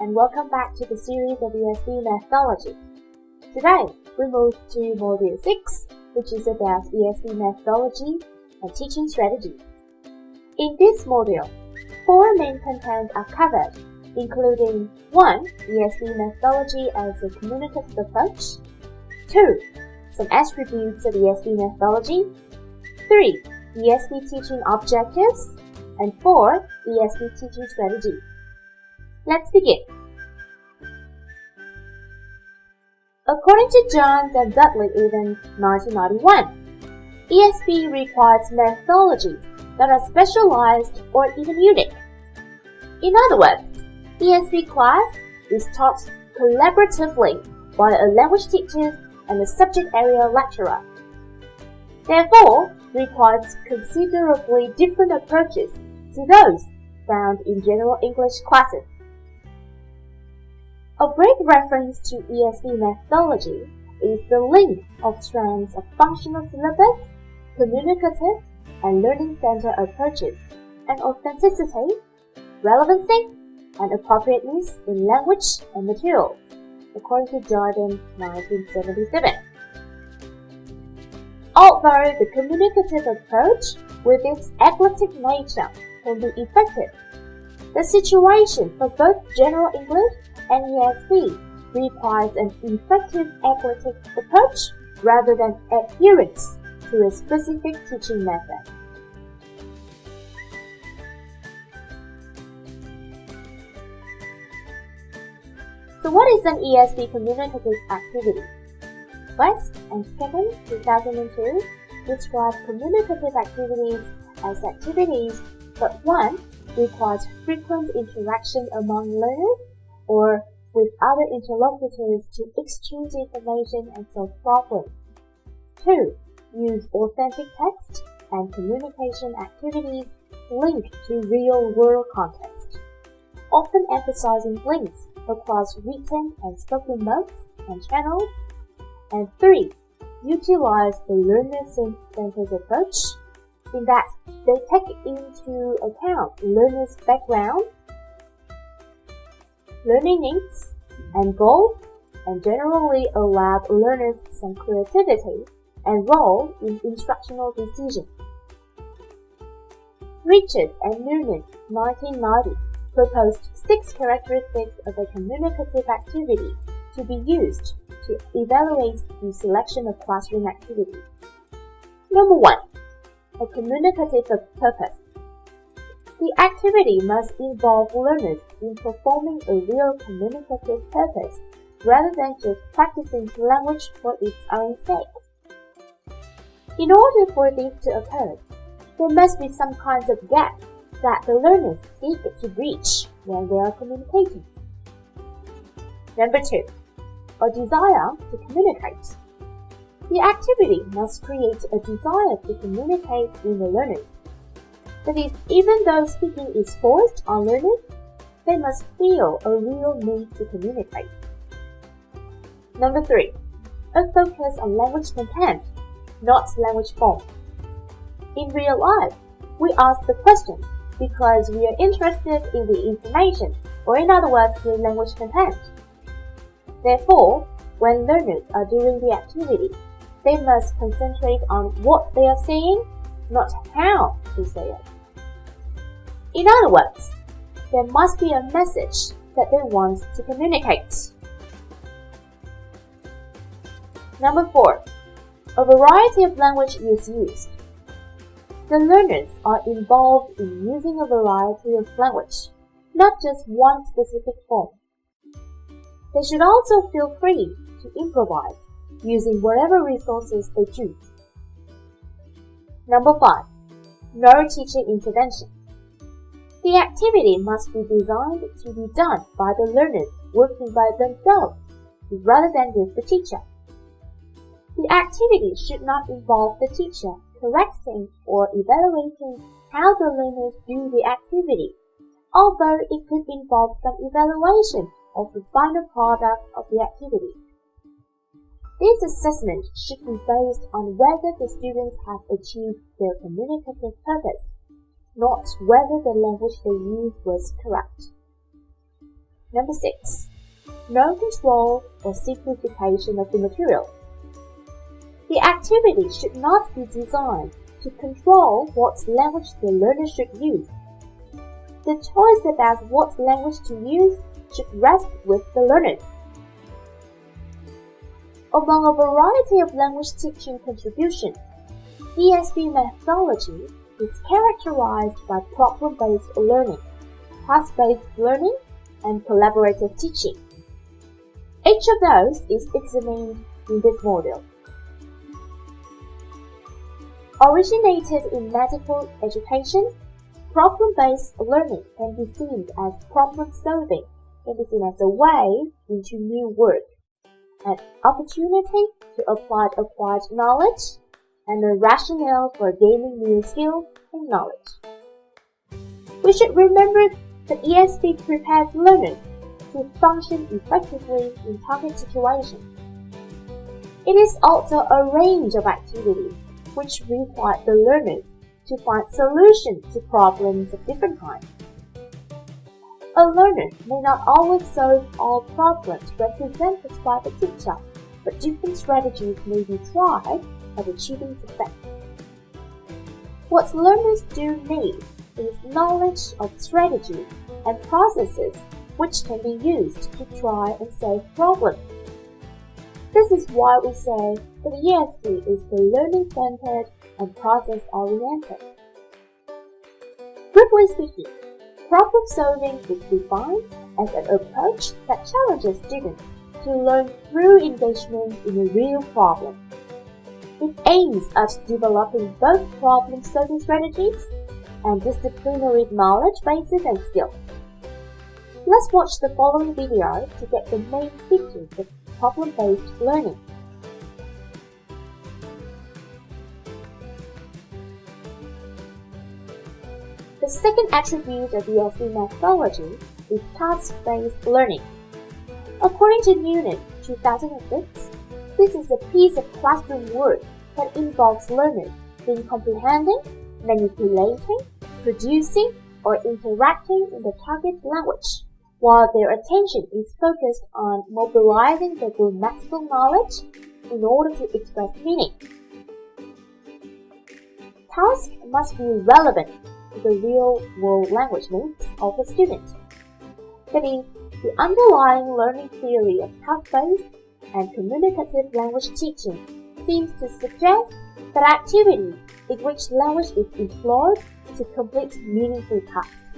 and welcome back to the series of ESP methodology. Today, we move to Module 6, which is about ESP methodology and teaching strategies. In this module, 4 main contents are covered, including 1. ESP methodology as a communicative approach, 2. Some attributes of ESP methodology, 3. ESP teaching objectives, and 4. ESP teaching strategies. Let's begin. According to Jones and Dudley Evans, 1991, ESP requires methodologies that are specialized or even unique. In other words, ESP class is taught collaboratively by a language teacher and a subject area lecturer. Therefore, requires considerably different approaches to those found in general English classes. A great reference to ESP methodology is the link of strands of functional syllabus, communicative, and learning center approaches, and authenticity, relevancy, and appropriateness in language and materials, according to Jordan, 1977. Although the communicative approach, with its eclectic nature, can be effective, the situation for both general English and ESP requires an effective eclectic approach rather than adherence to a specific teaching method. So what is an ESP communicative activity? West and Stephen, 2002, describe communicative activities as activities that 1. requires frequent interaction among learners or with other interlocutors to exchange information and solve problems. 2. Use authentic text and communication activities linked to real-world context, often emphasizing links across written and spoken modes and channels. And 3. Utilize the learner-centered approach in that they take into account learners' background, learning needs, and goals, and generally allow learners some creativity and role in instructional decisions. Richard and Noonan, 1990, proposed 6 characteristics of a communicative activity to be used to evaluate the selection of classroom activities. Number 1. A communicative purpose. The activity must involve learners in performing a real communicative purpose rather than just practicing language for its own sake. In order for this to occur, there must be some kinds of gap that the learners seek to breach when they are communicating. Number 2. A desire to communicate. The activity must create a desire to communicate in the learners. That is, even though speaking is forced on learners, they must feel a real need to communicate. Number 3. A focus on language content, not language form. In real life, we ask the question because we are interested in the information, or in other words, the language content. Therefore, when learners are doing the activity, they must concentrate on what they are saying, not how to say it. In other words, there must be a message that they want to communicate. Number 4. A variety of language is used. The learners are involved in using a variety of language, not just one specific form. They should also feel free to improvise, using whatever resources they choose. Number 5. No teacher intervention. The activity must be designed to be done by the learners working by themselves, rather than with the teacher. The activity should not involve the teacher correcting or evaluating how the learners do the activity, although it could involve some evaluation of the final product of the activity. This assessment should be based on whether the students have achieved their communicative purpose, not whether the language they used was correct. Number 6. No control or simplification of the material. The activity should not be designed to control what language the learner should use. The choice about what language to use should rest with the learners. Among a variety of language teaching contributions, ESB methodology is characterized by problem-based learning, task-based learning, and collaborative teaching. Each of those is examined in this module. Originated in medical education, problem-based learning can be seen as problem-solving, can be seen as a way into new work, an opportunity to apply acquired knowledge, and a rationale for gaining new skills and knowledge. We should remember that ESB prepares learners to function effectively in target situations. It is also a range of activities which require the learners to find solutions to problems of different kinds. A learner may not always solve all problems represented by the teacher, but different strategies may be tried at achieving success. What learners do need is knowledge of strategy and processes which can be used to try and solve problems. This is why we say that ESB is the learning-centered and process-oriented. Briefly speaking, problem solving is defined as an approach that challenges students to learn through engagement in a real problem. It aims at developing both problem-solving strategies and disciplinary knowledge bases and skills. Let's watch the following video to get the main features of problem-based learning. The second attribute of ESB methodology is task-based learning. According to Unit 2006, this is a piece of classroom work that involves learners in comprehending, manipulating, producing, or interacting in the target language, while their attention is focused on mobilizing the grammatical knowledge in order to express meaning. Tasks must be relevant to the real-world language needs of the student. That is, the underlying learning theory of task-based and communicative language teaching seems to suggest that activities in which language is employed to complete meaningful tasks,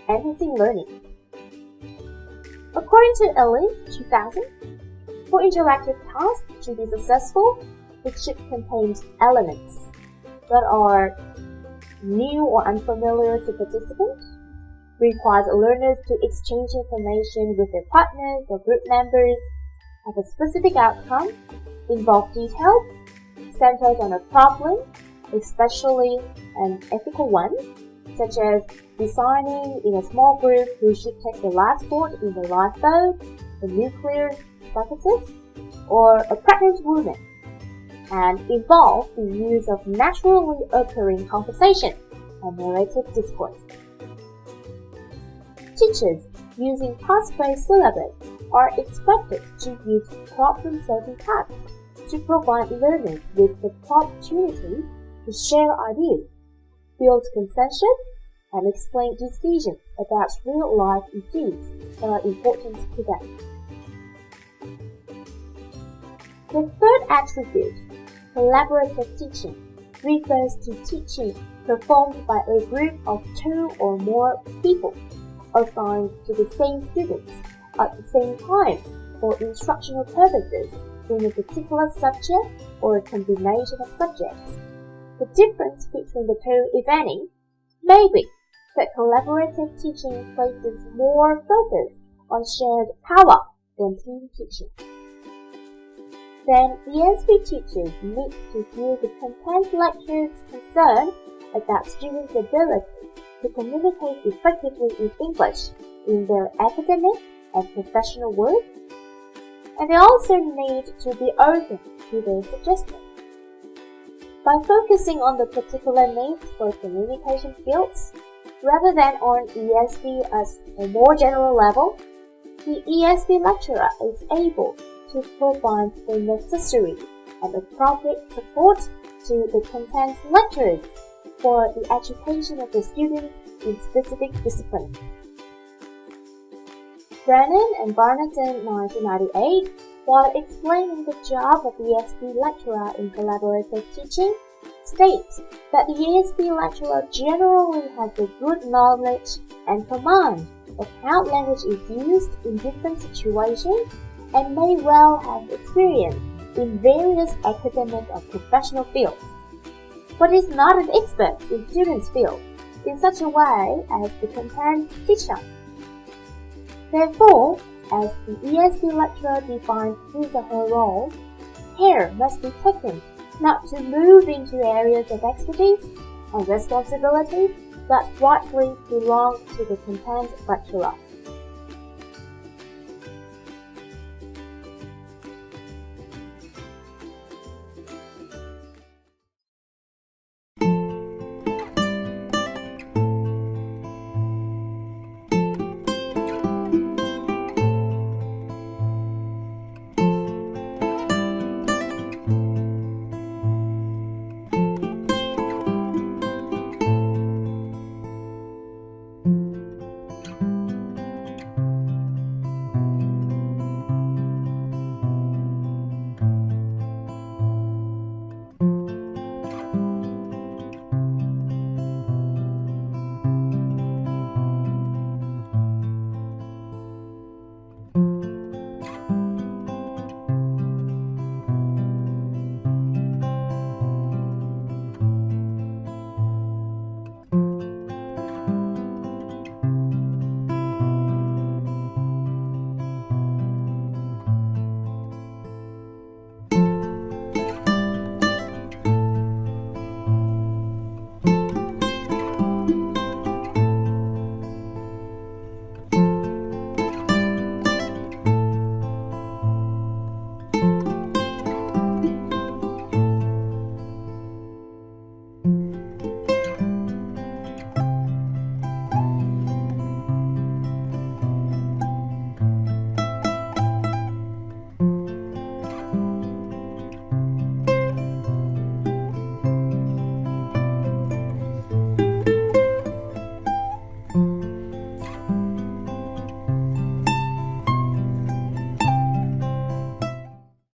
enhancing learning. According to Ellis 2000, for interactive tasks to be successful, it should contain elements that are new or unfamiliar to participants, requires learners to exchange information with their partners or group members, have a specific outcome, involve details, centered on a problem, especially an ethical one, such as designing in a small group who should take the last board in the lifeboat, the nuclear synthesis, or a pregnant woman, and involve the use of naturally occurring conversation and narrative discourse. Teachers using task-based syllabus are expected to use problem-solving tasks to provide learners with the opportunity to share ideas, build consensus, and explain decisions about real-life issues that are important to them. The third attribute, collaborative teaching, refers to teaching performed by a group of 2 or more people assigned to the same students at the same time for instructional purposes in a particular subject or a combination of subjects. The difference between the two, if any, may be that collaborative teaching places more focus on shared power than team teaching. Then ESB teachers need to view the content lectures concerned about students' ability to communicate effectively in English in their academic and professional work, and they also need to be open to their suggestions. By focusing on the particular needs for communication skills, Rather than on ESP as a more general level, the ESP lecturer is able to provide the necessary and appropriate support to the content lecturers for the education of the students in specific disciplines. Brennan and Barneson, 1998, while explaining the job of the ESP lecturer in collaborative teaching, states that the ESP lecturer generally has a good knowledge and command of how language is used in different situations and may well have experience in various academic or professional fields, but is not an expert in students' field in such a way as the content teacher. Therefore, as the ESP lecturer defines his or her role, care must be taken not to move into areas of expertise and responsibilities that rightly belong to the content lecturer.